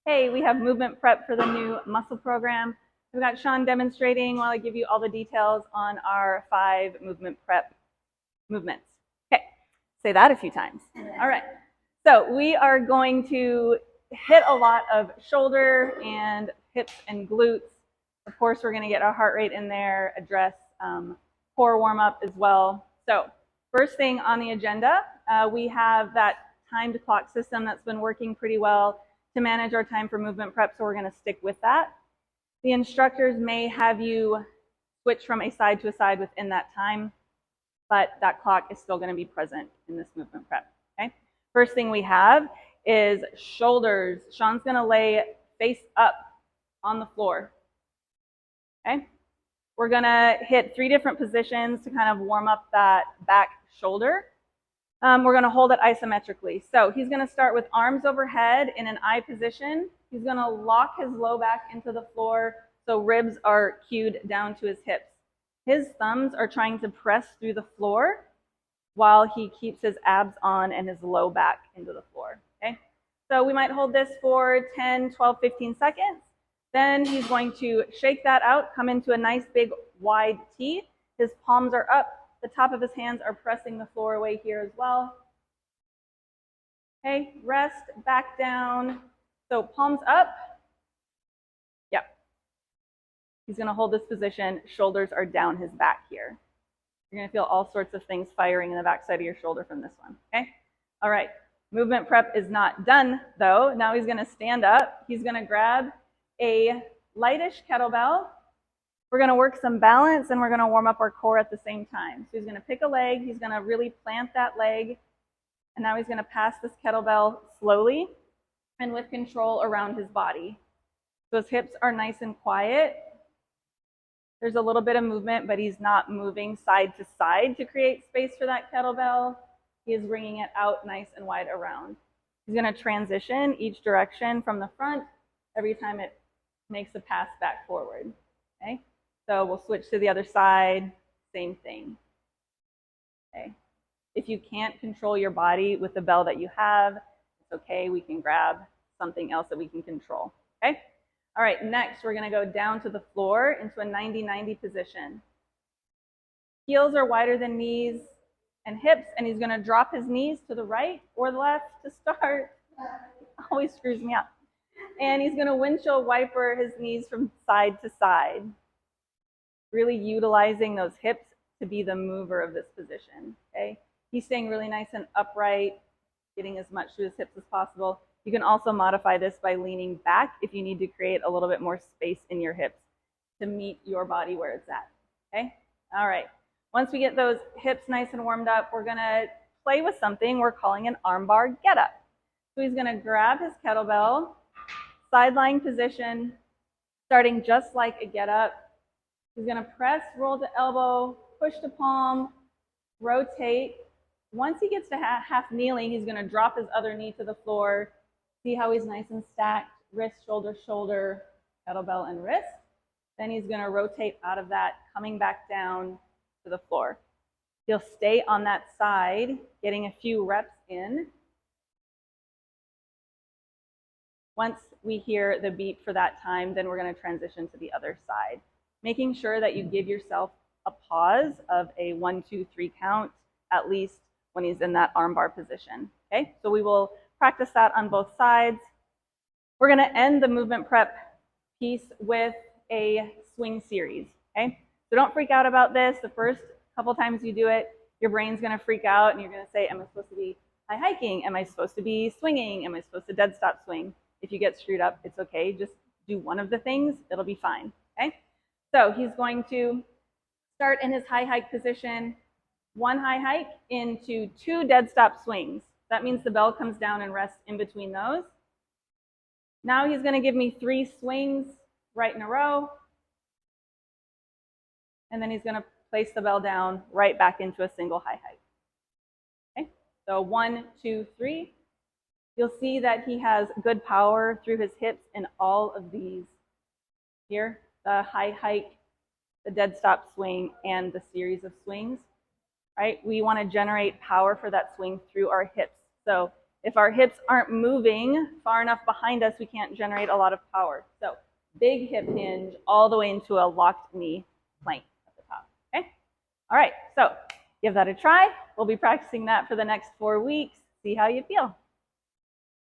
Hey, we have movement prep for the new muscle program. We've got Sean demonstrating while I give you all the details on our 5 movement prep movements. Okay, say that a few times. All right, so we are going to hit a lot of shoulder and hips and glutes. Of course, we're going to get our heart rate in there, address core warm up as well. So first thing on the agenda, we have that timed clock system that's been working pretty well to manage our time for movement prep, so we're going to stick with that. The instructors may have you switch from a side to a side within that time, but that clock is still going to be present in this movement prep. Okay. First thing we have is shoulders. Sean's going to lay face up on the floor. Okay. We're going to hit 3 different positions to kind of warm up that back shoulder. We're going to hold it isometrically. So he's going to start with arms overhead in an I position. He's going to lock his low back into the floor so ribs are cued down to his hips. His thumbs are trying to press through the floor while he keeps his abs on and his low back into the floor. Okay? So we might hold this for 10, 12, 15 seconds. Then he's going to shake that out, come into a nice big wide T. His palms are up. The top of his hands are pressing the floor away here as well. Okay, rest, back down. So palms up. Yep. He's going to hold this position. Shoulders are down his back here. You're going to feel all sorts of things firing in the back side of your shoulder from this one. Okay? All right. Movement prep is not done, though. Now he's going to stand up. He's going to grab a lightish kettlebell. We're going to work some balance, and we're going to warm up our core at the same time. So he's going to pick a leg. He's going to really plant that leg. And now he's going to pass this kettlebell slowly and with control around his body. So his hips are nice and quiet. There's a little bit of movement, but he's not moving side to side to create space for that kettlebell. He is bringing it out nice and wide around. He's going to transition each direction from the front every time it makes a pass back forward. Okay? So we'll switch to the other side, same thing. Okay. If you can't control your body with the bell that you have, it's okay. We can grab something else that we can control. Okay? All right, next we're going to go down to the floor into a 90-90 position. Heels are wider than knees and hips, and he's going to drop his knees to the right or the left to start. Always screws me up. And he's going to windshield wiper his knees from side to side, really utilizing those hips to be the mover of this position. Okay? He's staying really nice and upright, getting as much through his hips as possible. You can also modify this by leaning back if you need to create a little bit more space in your hips to meet your body where it's at. Okay? All right. Once we get those hips nice and warmed up, we're going to play with something we're calling an armbar get up. So he's going to grab his kettlebell, sideline position, starting just like a get up. He's going to press, roll to elbow, push to palm, rotate. Once he gets to half kneeling, he's going to drop his other knee to the floor. See how he's nice and stacked, wrist, shoulder, shoulder, kettlebell, and wrist. Then he's going to rotate out of that, coming back down to the floor. He'll stay on that side, getting a few reps in. Once we hear the beep for that time, then we're going to transition to the other side, making sure that you give yourself a pause of a 1, 2, 3 count, at least when he's in that armbar position. Okay, so we will practice that on both sides. We're going to end the movement prep piece with a swing series. Okay, so don't freak out about this. The first couple times you do it, your brain's going to freak out and you're going to say, am I supposed to be high hiking? Am I supposed to be swinging? Am I supposed to dead stop swing? If you get screwed up, it's okay. Just do one of the things. It'll be fine. Okay, so he's going to start in his high hike position, 1 high hike into 2 dead stop swings. That means the bell comes down and rests in between those. Now he's going to give me 3 swings right in a row. And then he's going to place the bell down right back into a single high hike. Okay, so 1, 2, 3. You'll see that he has good power through his hips in all of these. Here, the high hike, the dead stop swing, and the series of swings. Right? We want to generate power for that swing through our hips. So If our hips aren't moving far enough behind us, we can't generate a lot of power. So big hip hinge all the way into a locked knee plank at the top, okay? All right, so give that a try. We'll be practicing that for the next 4 weeks. See how you feel.